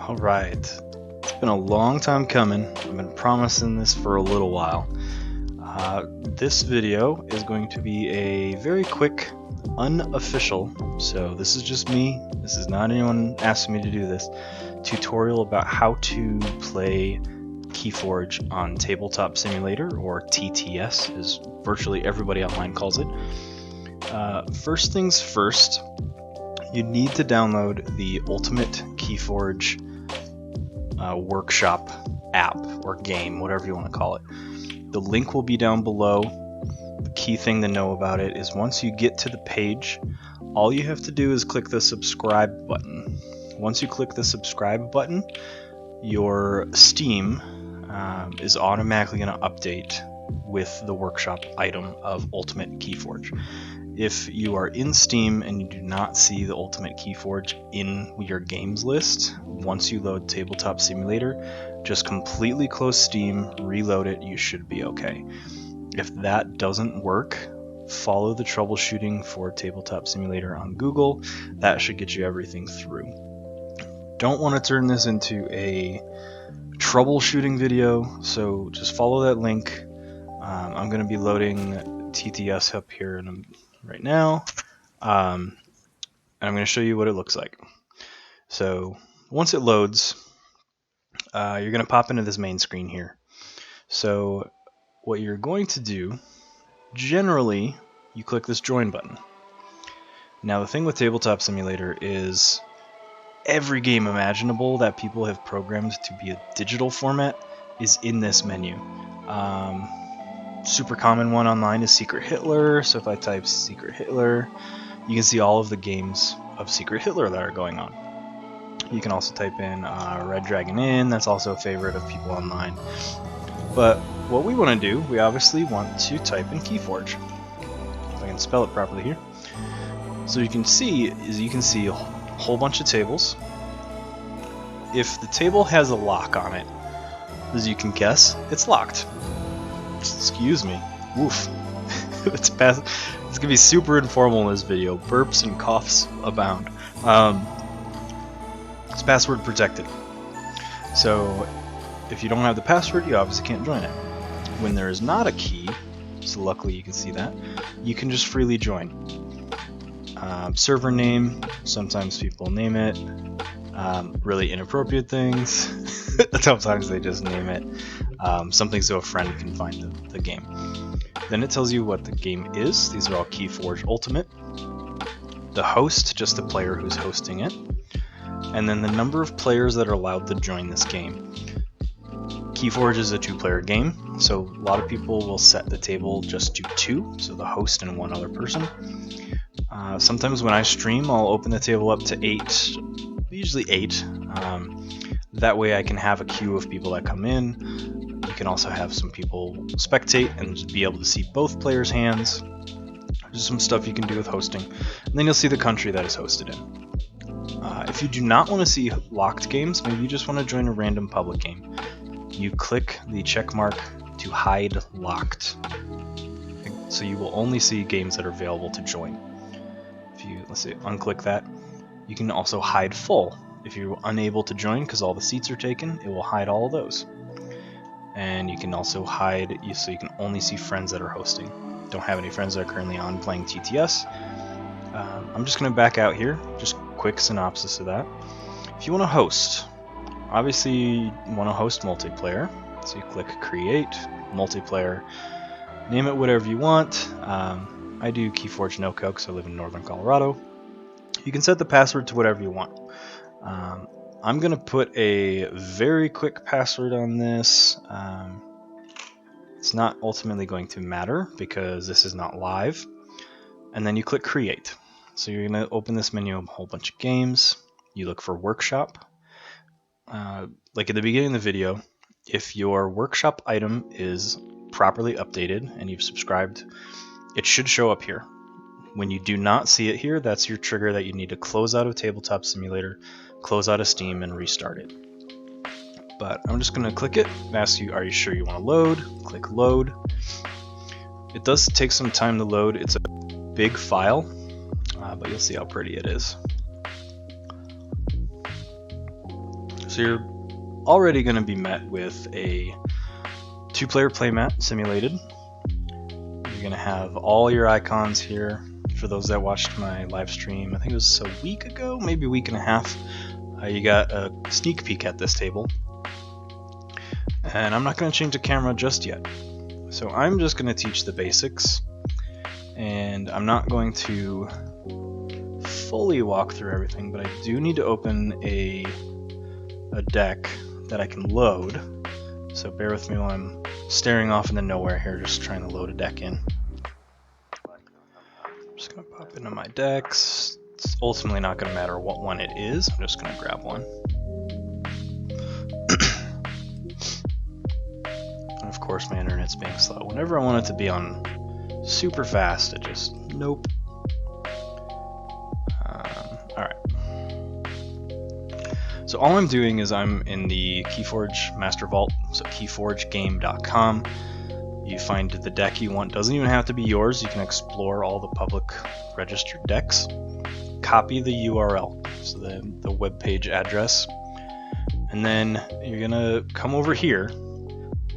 Alright, it's been a long time coming. I've been promising this for a little while. This video is going to be a very quick, unofficial, so this is just me, this is not anyone asking me to do this, tutorial about how to play Keyforge on Tabletop Simulator, or TTS, as virtually everybody online calls it. First things first, you need to download the Ultimate Keyforge workshop app or game, whatever you want to call it. The link will be down below. The key thing to know about it is once you get to the page, all you have to do is click the subscribe button. Once you click the subscribe button, your Steam is automatically going to update with the workshop item of Ultimate Keyforge. If you are in Steam and you do not see the Ultimate Keyforge in your games list, once you load Tabletop Simulator, just completely close Steam, reload it, you should be okay. If that doesn't work, follow the troubleshooting for Tabletop Simulator on Google. That should get you everything through. Don't want to turn this into a troubleshooting video, so just follow that link. I'm going to be loading TTS up here right now, and I'm going to show you what it looks like. So once it loads, you're going to pop into this main screen here. So what you're going to do, generally, you click this join button. Now the thing with Tabletop Simulator is every game imaginable that people have programmed to be a digital format is in this menu. Super common one online is Secret Hitler, so if I type Secret Hitler, you can see all of the games of Secret Hitler that are going on. You can also type in Red Dragon Inn, that's also a favorite of people online. But what we want to do, we obviously want to type in Keyforge. If I can spell it properly here. So you can see a whole bunch of tables. If the table has a lock on it, as you can guess, it's locked. Excuse me. Woof. It's gonna be super informal in this video. Burps and coughs abound. It's password protected. So if you don't have the password, you obviously can't join it. When there is not a key, so luckily you can see that, you can just freely join. Server name, sometimes people name it. Really inappropriate things. Sometimes they just name it. Something so a friend can find the game. Then it tells you what the game is. These are all Keyforge Ultimate. The host, just the player who's hosting it. And then the number of players that are allowed to join this game. Keyforge is a 2-player game, so a lot of people will set the table just to 2, so the host and one other person. Sometimes when I stream, I'll open the table up to 8, usually 8. That way I can have a queue of people that come in. You can also have some people spectate and be able to see both players' hands. There's some stuff you can do with hosting. And then you'll see the country that is hosted in. If you do not want to see locked games, maybe you just want to join a random public game, you click the check mark to hide locked. So you will only see games that are available to join. If you, let's say, unclick that, you can also hide full. If you're unable to join because all the seats are taken, it will hide all of those. And you can also hide, so you can only see friends that are hosting. Don't have any friends that are currently on playing TTS. I'm just going to back out here, just quick synopsis of that. If you want to host, obviously you want to host multiplayer, so you click create, multiplayer, name it whatever you want. I do Keyforge no code because I live in northern Colorado. You can set the password to whatever you want. I'm going to put a very quick password on this. It's not ultimately going to matter because this is not live. And then you click create. So you're going to open this menu of a whole bunch of games. You look for workshop. Like at the beginning of the video, if your workshop item is properly updated and you've subscribed, it should show up here. When you do not see it here, that's your trigger that you need to close out of Tabletop Simulator, close out of Steam, and restart it. But I'm just going to click it, ask you, are you sure you want to load? Click load. It does take some time to load. It's a big file, but you'll see how pretty it is. So you're already going to be met with a 2-player playmat simulated. You're going to have all your icons here. For those that watched my live stream, I think it was a week ago, maybe a week and a half, you got a sneak peek at this table. And I'm not going to change the camera just yet. So I'm just going to teach the basics, and I'm not going to fully walk through everything, but I do need to open a deck that I can load. So bear with me while I'm staring off into nowhere here, just trying to load a deck in. I'm just going to pop into my decks. It's ultimately not going to matter what one it is. I'm just going to grab one. And of course my internet's being slow. Whenever I want it to be on super fast, it just, nope. Alright. So all I'm doing is I'm in the Keyforge Master Vault, so keyforgegame.com. You find the deck you want. Doesn't even have to be yours. You can explore all the public registered decks. Copy the URL, so the web page address, and then you're gonna come over here,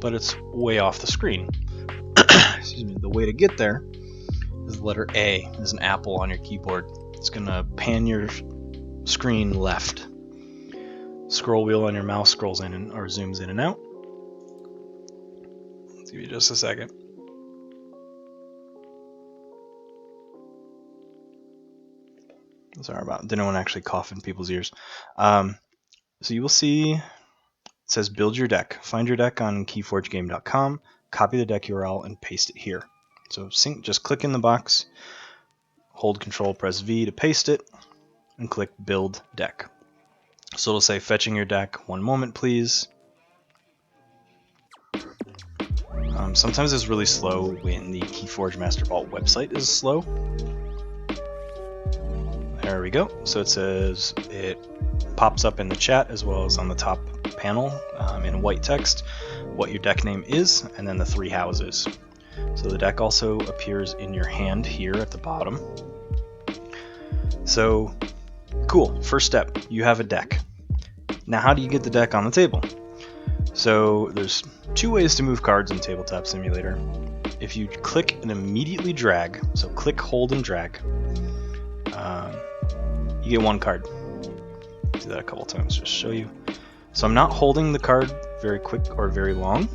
but it's way off the screen. Excuse me. The way to get there is the letter A. There's an apple on your keyboard. It's gonna pan your screen left. Scroll wheel on your mouse scrolls in or zooms in and out. Let's give you just a second. Sorry about, didn't want to actually cough in people's ears. So you will see it says build your deck. Find your deck on keyforgegame.com, copy the deck URL, and paste it here. So just click in the box, hold Control, press V to paste it, and click build deck. So it'll say fetching your deck, 1 moment please. Sometimes it's really slow when the Keyforge Master Vault website is slow. There we go. So it says, it pops up in the chat as well as on the top panel in white text what your deck name is, and then the 3 houses. So the deck also appears in your hand here at the bottom. So cool, first step, you have a deck. Now how do you get the deck on the table? So there's 2 ways to move cards in Tabletop Simulator. If you click and immediately drag, so click, hold, and drag, you get 1 card. Do that a couple times just to show you. So I'm not holding the card very quick or very long.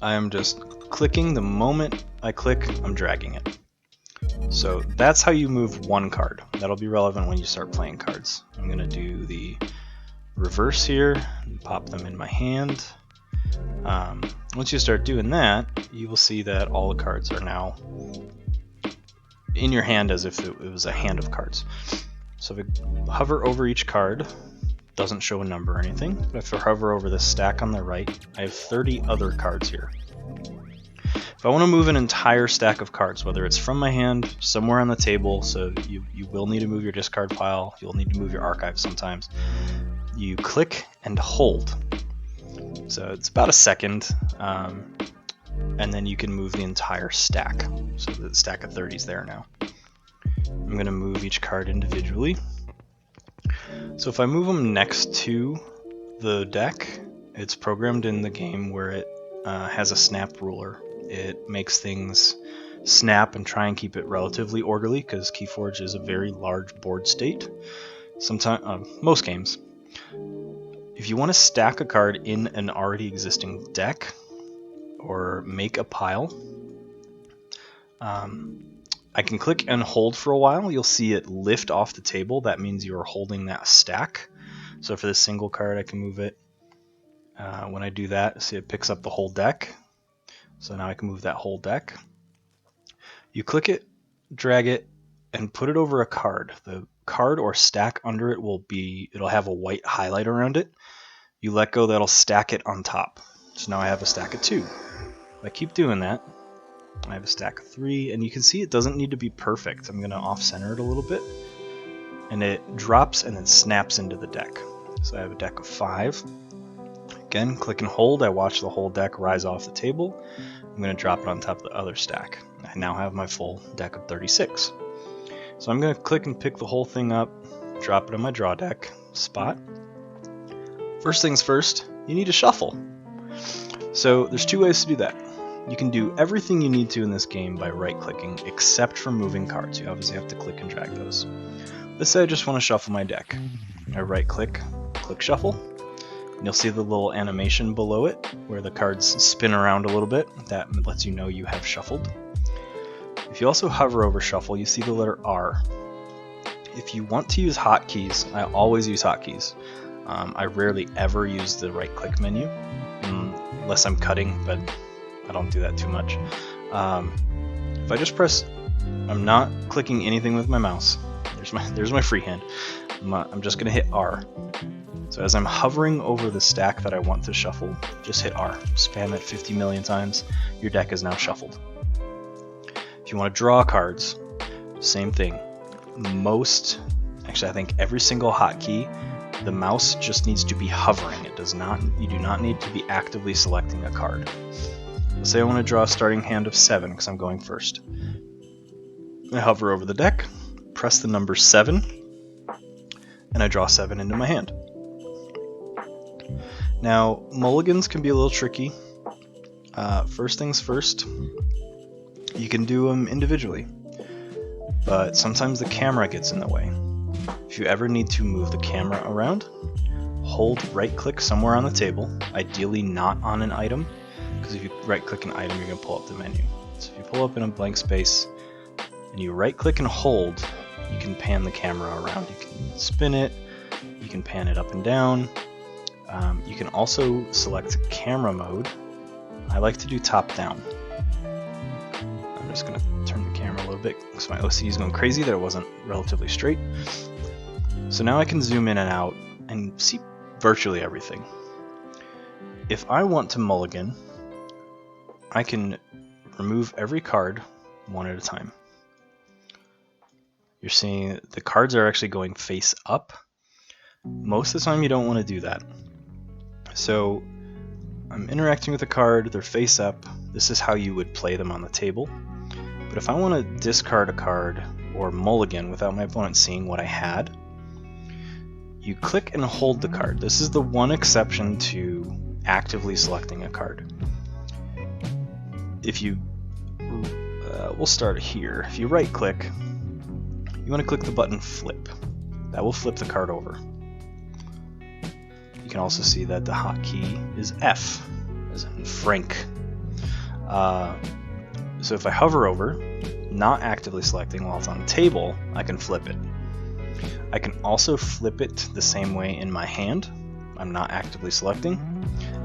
I am just clicking. The moment I click, I'm dragging it. So that's how you move 1 card. That'll be relevant when you start playing cards. I'm going to do the reverse here and pop them in my hand. Once you start doing that, you will see that all the cards are now in your hand as if it was a hand of cards. So if I hover over each card, doesn't show a number or anything, but if I hover over this stack on the right, I have 30 other cards here. If I want to move an entire stack of cards, whether it's from my hand, somewhere on the table, so you will need to move your discard pile, you'll need to move your archive sometimes, you click and hold. So it's about a second, and then you can move the entire stack. So the stack of 30 is there now. I'm going to move each card individually. So if I move them next to the deck, it's programmed in the game where it has a snap ruler. It makes things snap and try and keep it relatively orderly because Keyforge is a very large board state. Most games. If you want to stack a card in an already existing deck or make a pile, I can click and hold for a while. You'll see it lift off the table. That means you're holding that stack. So for this single card, I can move it. When I do that, see it picks up the whole deck. So now I can move that whole deck. You click it, drag it, and put it over a card. The card or stack under it it'll have a white highlight around it. You let go, that'll stack it on top. So now I have a stack of 2. If I keep doing that, I have a stack of 3, and you can see it doesn't need to be perfect. I'm going to off-center it a little bit, and it drops and then snaps into the deck. So I have a deck of 5. Again, click and hold. I watch the whole deck rise off the table. I'm going to drop it on top of the other stack. I now have my full deck of 36. So I'm going to click and pick the whole thing up, drop it on my draw deck spot, First things first, you need to shuffle. So there's two ways to do that. You can do everything you need to in this game by right-clicking, except for moving cards. You obviously have to click and drag those. Let's say I just want to shuffle my deck. I right-click, click shuffle. And you'll see the little animation below it, where the cards spin around a little bit. That lets you know you have shuffled. If you also hover over shuffle, you see the letter R. If you want to use hotkeys, I always use hotkeys. I rarely ever use the right-click menu, unless I'm cutting, but I don't do that too much. If I just press, I'm not clicking anything with my mouse. There's my freehand. I'm just gonna hit R. So as I'm hovering over the stack that I want to shuffle, just hit R. Spam it 50 million times. Your deck is now shuffled. If you want to draw cards, same thing. Actually I think every single hotkey, the mouse just needs to be hovering. You do not need to be actively selecting a card. Let's say I want to draw a starting hand of 7 because I'm going first. I hover over the deck, press the number 7, and I draw 7 into my hand. Now, mulligans can be a little tricky. First things first, you can do them individually, but sometimes the camera gets in the way. If you ever need to move the camera around, hold right-click somewhere on the table, ideally not on an item, because if you right-click an item, you're going to pull up the menu. So if you pull up in a blank space, and you right-click and hold, you can pan the camera around. You can spin it, you can pan it up and down. You can also select camera mode. I like to do top-down. I'm just going to turn the camera a little bit because my OC is going crazy that it wasn't relatively straight. So now I can zoom in and out and see virtually everything. If I want to mulligan, I can remove every card one at a time. You're seeing the cards are actually going face up. Most of the time you don't want to do that. So I'm interacting with a card, they're face up. This is how you would play them on the table. But if I want to discard a card or mulligan without my opponent seeing what I had, you click and hold the card. This is the one exception to actively selecting a card. If you, we'll start here. If you right click, you want to click the button flip. That will flip the card over. You can also see that the hotkey is F, as in Frank. So if I hover over, not actively selecting while it's on the table, I can flip it. I can also flip it the same way in my hand. I'm not actively selecting,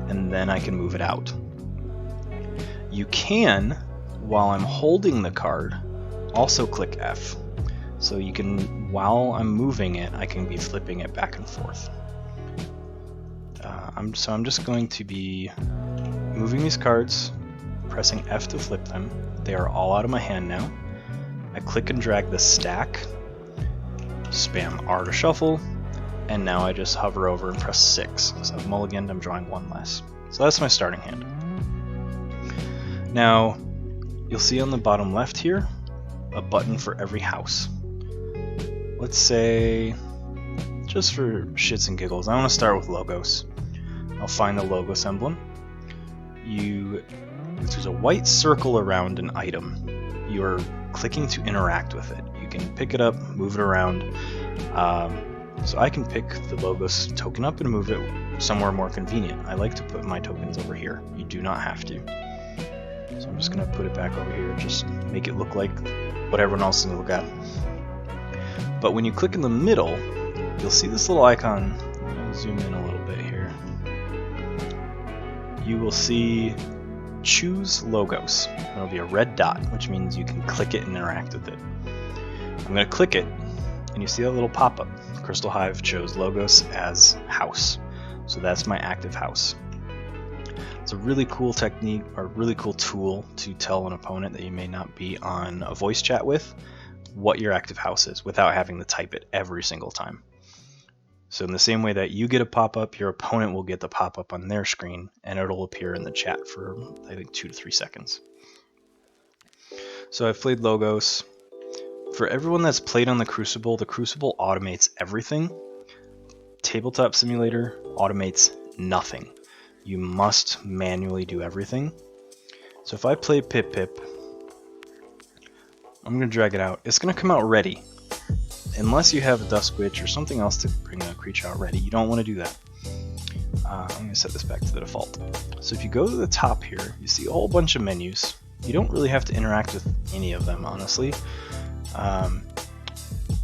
and then I can move it out. You can, while I'm holding the card, also click F. So you can, while I'm moving it, I can be flipping it back and forth. So I'm just going to be moving these cards, pressing F to flip them. They are all out of my hand now. I click and drag the stack, spam R to shuffle, and now I just hover over and press 6. So I've mulliganed, I'm drawing one less. So that's my starting hand. Now, you'll see on the bottom left here, a button for every house. Let's say, just for shits and giggles, I want to start with logos. I'll find the logos emblem. There's a white circle around an item. You're clicking to interact with it. You can pick it up, move it around. So I can pick the logos token up and move it somewhere more convenient. I like to put my tokens over here. You do not have to. So I'm just going to put it back over here, just make it look like what everyone else is going to look at. But when you click in the middle, you'll see this little icon. I'll zoom in a little bit here. You will see choose logos. There'll be a red dot, which means you can click it and interact with it. I'm going to click it, and you see that little pop-up. Crystal Hive chose logos as house. So that's my active house. It's a really cool technique, or really cool tool to tell an opponent that you may not be on a voice chat with what your active house is without having to type it every single time. So in the same way that you get a pop-up, your opponent will get the pop-up on their screen, and it'll appear in the chat for, I think, 2 to 3 seconds. So I've played logos. For everyone that's played on the Crucible automates everything. Tabletop Simulator automates nothing. You must manually do everything. So if I play Pip Pip, I'm going to drag it out. It's going to come out ready. Unless you have a Dusk Witch or something else to bring a creature out ready, you don't want to do that. I'm going to set this back to the default. So if you go to the top here, you see a whole bunch of menus. You don't really have to interact with any of them, honestly.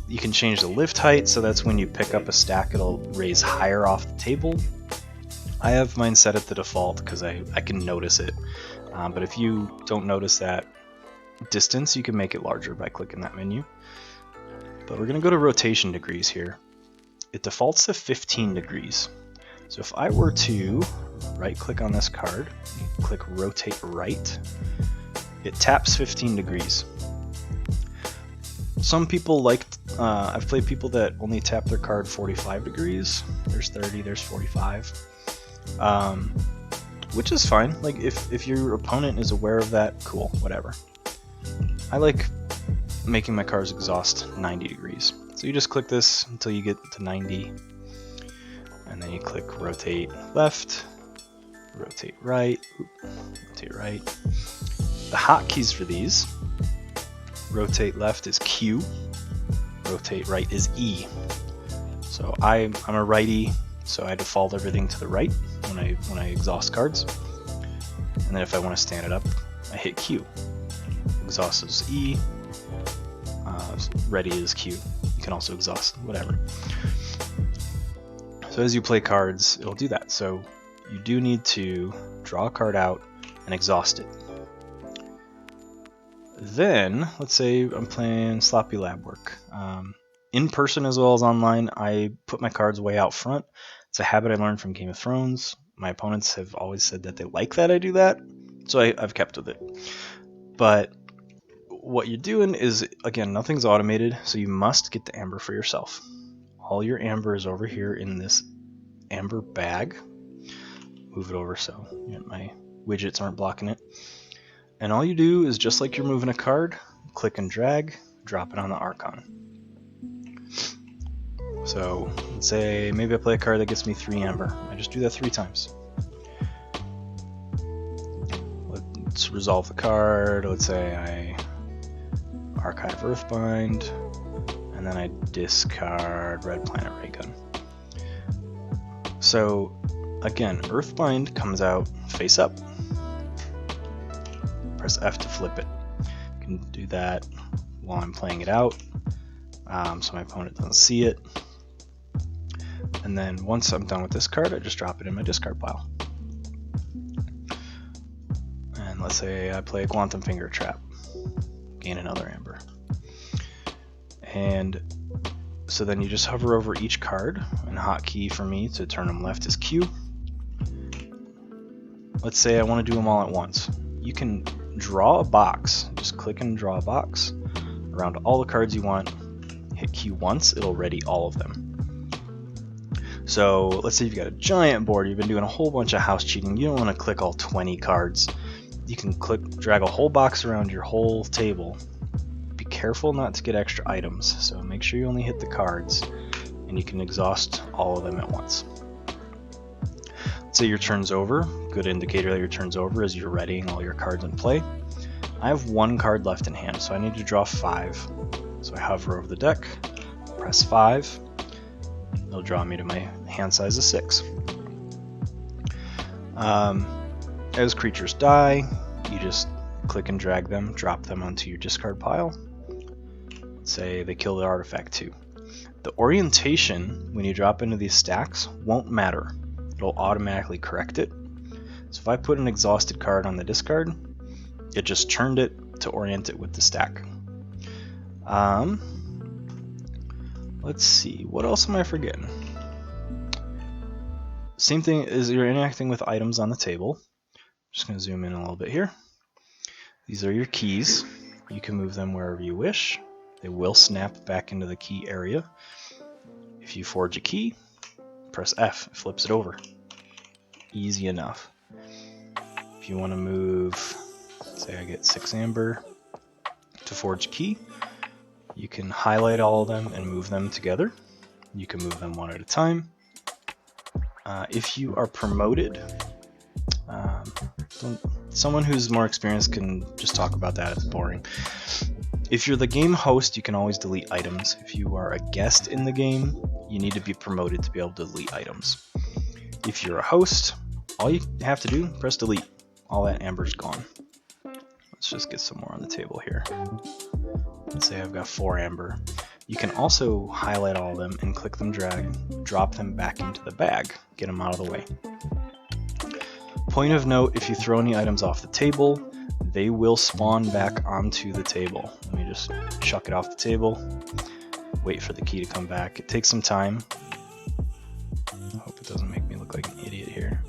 You can change the lift height, so that's when you pick up a stack, it'll raise higher off the table. I have mine set at the default because I can notice it. But if you don't notice that distance, you can make it larger by clicking that menu. But we're going to go to rotation degrees here. It defaults to 15 degrees. So if I were to right click on this card, click rotate right, it taps 15 degrees. Some people like, I've played people that only tap their card 45 degrees. There's 30, there's 45. Which is fine. Like if your opponent is aware of that, cool, whatever. I like making my cards exhaust 90 degrees. So you just click this until you get to 90, and then you click rotate left, rotate right, rotate right. The hotkeys for these, rotate left is Q, rotate right is E. So I'm a righty, so I default everything to the right when I exhaust cards. And then if I want to stand it up, I hit Q. Exhaust is E, ready is Q. You can also exhaust, whatever. So as you play cards, it'll do that. So you do need to draw a card out and exhaust it. Then, let's say I'm playing sloppy lab work. In person as well as online, I put my cards way out front. It's a habit I learned from Game of Thrones. My opponents have always said that they like that I do that, so I've kept with it. But what you're doing is, again, nothing's automated, so you must get the amber for yourself. All your amber is over here in this amber bag. Move it over so my widgets aren't blocking it. And all you do is, just like you're moving a card, click and drag, drop it on the Archon. So let's say maybe I play a card that gets me 3 amber. I just do that 3 times. Let's resolve the card. Let's say I archive Earthbind, and then I discard Red Planet Ray Gun. So again, Earthbind comes out face up. Press F to flip it. You can do that while I'm playing it out, so my opponent doesn't see it. And then once I'm done with this card, I just drop it in my discard pile. And let's say I play a Quantum Finger Trap, gain another amber. And so then you just hover over each card, and hotkey for me to turn them left is Q. Let's say I want to do them all at once. You can draw a box, just click and draw a box around all the cards you want, hit Q once, it'll ready all of them. So let's say you've got a giant board, you've been doing a whole bunch of house cheating, you don't want to click all 20 cards. You can drag a whole box around your whole table. Be careful not to get extra items, so make sure you only hit the cards, and you can exhaust all of them at once. Let's say your turn's over. Good indicator that your turn's over is you're readying all your cards in play. I have 1 card left in hand, so I need to draw 5. So I hover over the deck, press 5. It'll draw me to my hand size of 6. As creatures die, you just click and drag them, drop them onto your discard pile. Say they kill the artifact too. The orientation, when you drop into these stacks, won't matter. It'll automatically correct it. So if I put an exhausted card on the discard, it just turned it to orient it with the stack. Let's see, what else am I forgetting? Same thing is you're interacting with items on the table. Just going to zoom in a little bit here. These are your keys. You can move them wherever you wish. They will snap back into the key area. If you forge a key, press F, it flips it over. Easy enough. If you want to move, say I get 6 amber to forge a key, you can highlight all of them and move them together. You can move them one at a time. If you are promoted, someone who's more experienced can just talk about that, it's boring. If you're the game host, you can always delete items. If you are a guest in the game, you need to be promoted to be able to delete items. If you're a host, all you have to do, press delete. All that amber's gone. Let's just get some more on the table here. Let's say I've got 4 amber. You can also highlight all of them and click them, drag, drop them back into the bag, get them out of the way. Point of note, if you throw any items off the table, they will spawn back onto the table. Let me just chuck it off the table, wait for the key to come back. It takes some time. I hope it doesn't make me look like an idiot here.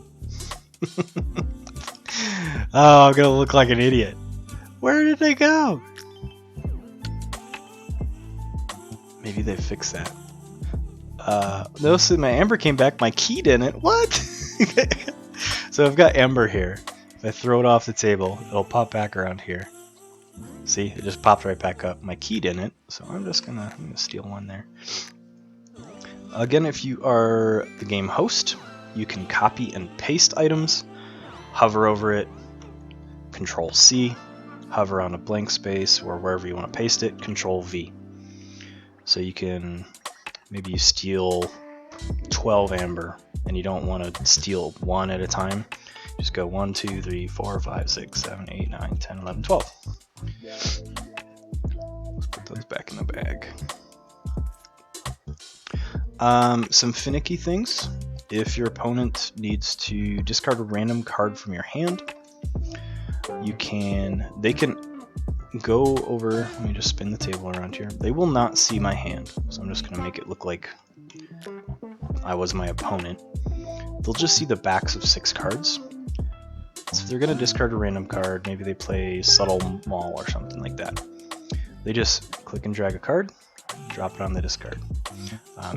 Oh, I'm gonna look like an idiot. Where did they go? Maybe they fixed that. Notice that my amber came back, my key didn't. What? So I've got amber here. If I throw it off the table, it'll pop back around here. See, it just popped right back up. My key didn't, so I'm gonna steal one there. Again, if you are the game host, you can copy and paste items, hover over it, Control C, hover on a blank space or wherever you want to paste it, Control V. So you can, maybe you steal 12 amber and you don't want to steal one at a time. Just go 1, 2, 3, 4, 5, 6, 7, 8, 9, 10, 11, 12. Let's put those back in the bag. Some finicky things. If your opponent needs to discard a random card from your hand, they can go over, let me just spin the table around here. They will not see my hand, so I'm just going to make it look like I was my opponent. They'll just see the backs of 6 cards. So if they're going to discard a random card, maybe they play Subtle Maul or something like that. They just click and drag a card, drop it on the discard.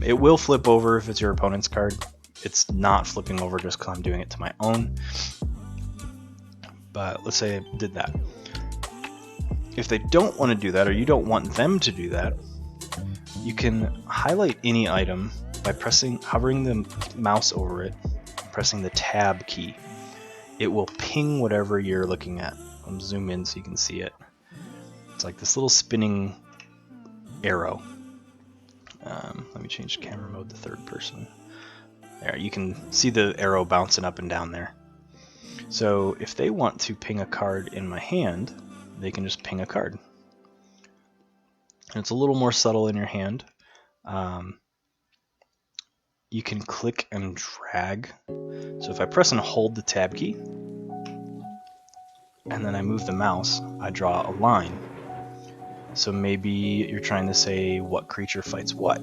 It will flip over if it's your opponent's card. It's not flipping over just because I'm doing it to my own. But let's say I did that. If they don't want to do that, or you don't want them to do that, you can highlight any item by hovering the mouse over it, pressing the tab key. It will ping whatever you're looking at. I'll zoom in so you can see it. It's like this little spinning arrow. Let me change camera mode to 3rd person. There, you can see the arrow bouncing up and down there. So if they want to ping a card in my hand, they can just ping a card. And it's a little more subtle in your hand. You can click and drag. So if I press and hold the tab key, and then I move the mouse, I draw a line. So maybe you're trying to say what creature fights what.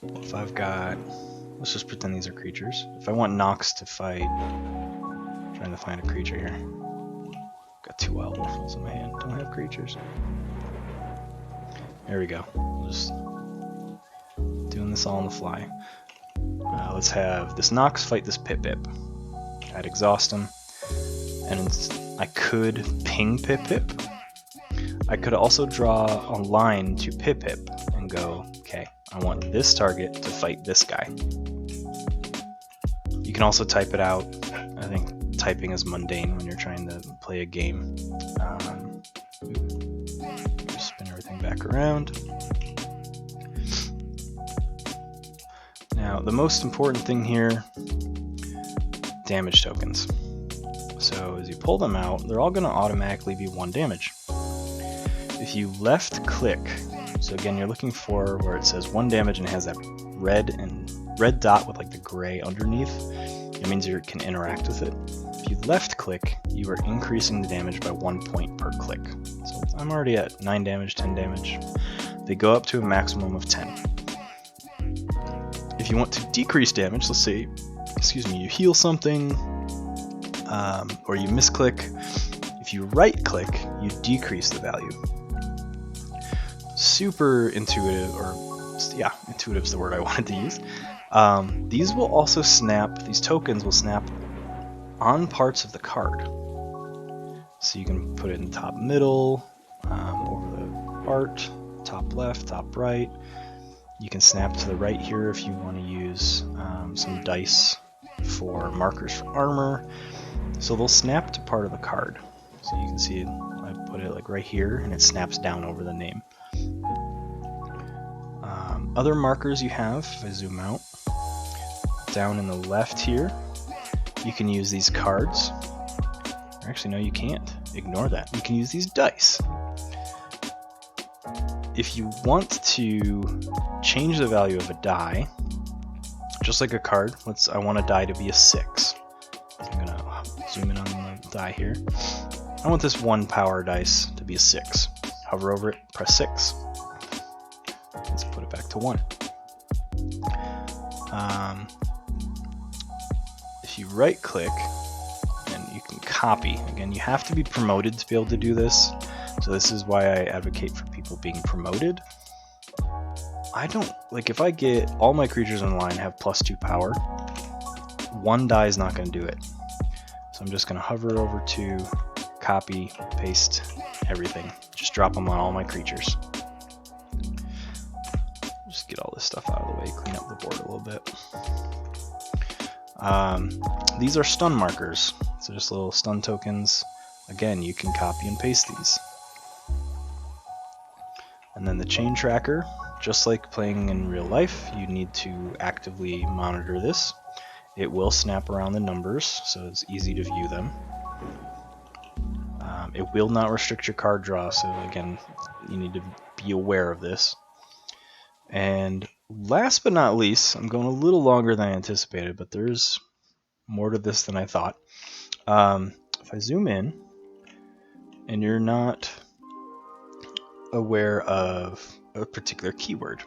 If I've got, let's just pretend these are creatures. If I want Nox to fight, I'm trying to find a creature here. Got 2 wild wolves in my hand, don't have creatures. There we go. Just doing this all on the fly. Let's have this Nox fight this Pip Pip. I'd exhaust him. And I could ping Pip Pip. I could also draw a line to Pip Pip and go, okay, I want this target to fight this guy. You can also type it out. I think typing is mundane when you're trying to play a game. Spin everything back around. Now, the most important thing here, damage tokens. So as you pull them out, they're all going to automatically be 1 damage. If you left click, so again you're looking for where it says 1 damage and it has that red dot with like the gray underneath, it means you can interact with it. If you left click, you are increasing the damage by 1 point per click. So I'm already at 9 damage, 10 damage. They go up to a maximum of 10. If you want to decrease damage, let's say, you heal something, or you misclick. If you right click, you decrease the value. Super intuitive, or yeah, intuitive is the word I wanted to use. These will also snap, these tokens will snap on parts of the card. So you can put it in the top middle, over the art, top left, top right. You can snap to the right here if you want to use some dice for markers for armor. So they'll snap to part of the card. So you can see I put it like right here and it snaps down over the name. Other markers you have, if I zoom out, down in the left here, you can use these cards. Actually, no, you can't. Ignore that. You can use these dice. If you want to change the value of a die, just like a card, I want a die to be a 6. I'm gonna zoom in on the die here. I want this 1 power dice to be a 6. Hover over it, press 6. Let's put it back to 1. If you right click, and you can copy. Again, you have to be promoted to be able to do this. So this is why I advocate for people being promoted. I don't, like if I get all my creatures in line have +2 power, 1 die is not going to do it. So I'm just going to hover over to copy, paste everything. Just drop them on all my creatures. Just get all this stuff out of the way, clean up the board a little bit. These are stun markers, so just little stun tokens. Again, you can copy and paste these. And then the chain tracker, just like playing in real life, you need to actively monitor this. It will snap around the numbers, so it's easy to view them. It will not restrict your card draw, so again, you need to be aware of this. And last but not least, I'm going a little longer than I anticipated, but there's more to this than I thought. If I zoom in, and you're not aware of a particular keyword,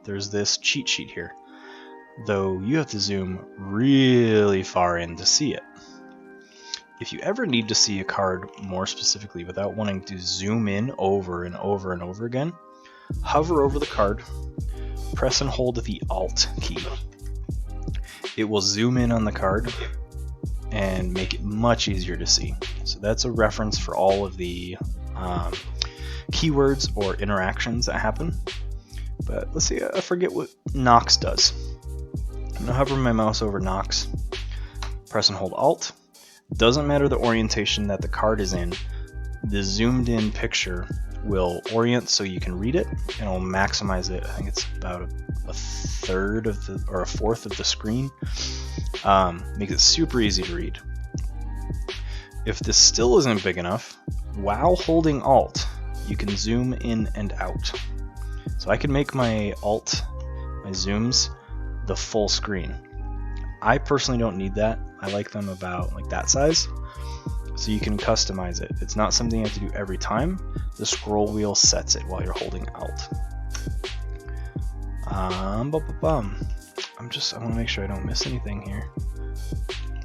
there's this cheat sheet here, though you have to zoom really far in to see it. If you ever need to see a card more specifically without wanting to zoom in over and over and over again, hover over the card, press and hold the Alt key. It will zoom in on the card and make it much easier to see. So that's a reference for all of the keywords or interactions that happen. But let's see, I forget what Nox does. I'm going to hover my mouse over Nox, press and hold Alt. Doesn't matter the orientation that the card is in, the zoomed in picture will orient so you can read it, and it'll maximize it. I think it's about a third of the, or a fourth of the screen. Makes it super easy to read. If this still isn't big enough, while holding Alt, you can zoom in and out. So I can make my Alt, my zooms, the full screen. I personally don't need that. I like them about like that size. So you can customize it. It's not something you have to do every time. The scroll wheel sets it while you're holding Alt. I want to make sure I don't miss anything here.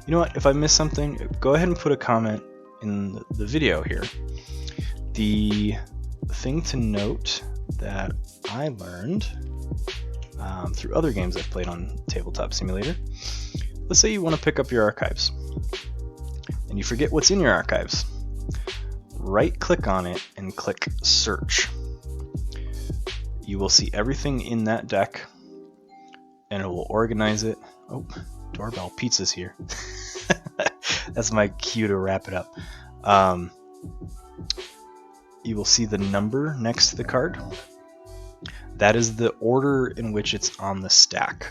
You know what? If I miss something, go ahead and put a comment in the video here. The thing to note that I learned through other games I've played on Tabletop Simulator. Let's say you want to pick up your archives and you forget what's in your archives. Right click on it and click search. You will see everything in that deck and it will organize it. Oh, doorbell, pizza's here. That's my cue to wrap it up. You will see the number next to the card. That is the order in which it's on the stack.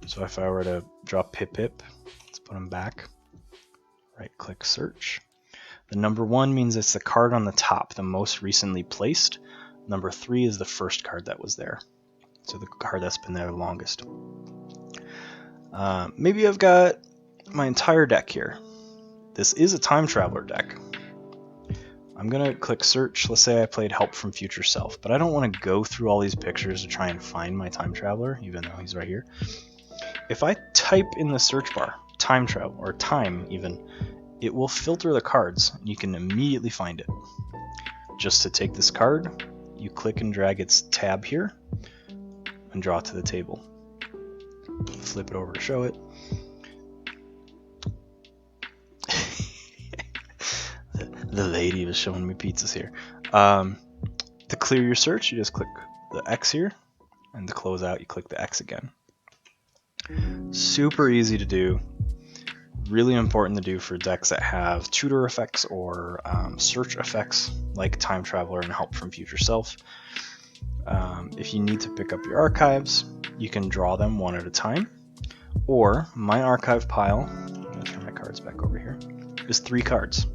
So if I were to draw Pip Pip, let's put them back. Right click search. The number 1 means it's the card on the top, the most recently placed. Number 3 is the first card that was there. So the card that's been there the longest. Maybe I've got my entire deck here. This is a time traveler deck. I'm going to click search. Let's say I played Help from Future Self, but I don't want to go through all these pictures to try and find my time traveler, even though he's right here. If I type in the search bar, time travel, or time even, it will filter the cards, and you can immediately find it. Just to take this card, you click and drag its tab here, and draw it to the table. Flip it over to show it. The lady was showing me pizzas here. To clear your search, you just click the X here, and to close out, you click the X again. Super easy to do. Really important to do for decks that have tutor effects or search effects like Time Traveler and Help from Future Self. If you need to pick up your archives, you can draw them one at a time, or my archive pile, I'm going to turn my cards back over here, is 3 cards.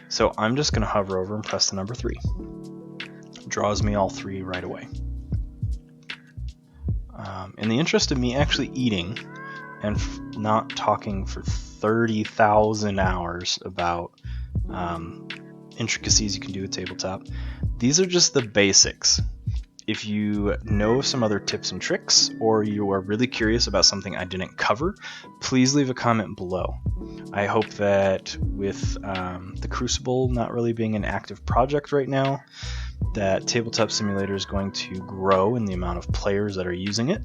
So I'm just going to hover over and press the number 3. It draws me all 3 right away. In the interest of me actually eating and not talking for 30,000 hours about intricacies you can do with Tabletop, these are just the basics. If you know some other tips and tricks, or you are really curious about something I didn't cover, please leave a comment below. I hope that with the Crucible not really being an active project right now, that Tabletop Simulator is going to grow in the amount of players that are using it.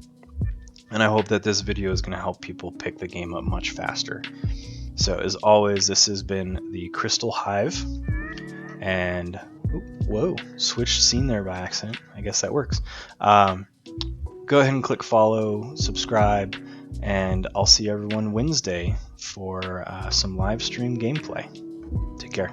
And I hope that this video is going to help people pick the game up much faster. So as always, this has been the Crystal Hive, and whoa, switched scene there by accident. I guess that works. Go ahead and click follow, subscribe, and I'll see everyone Wednesday for some live stream gameplay. Take care.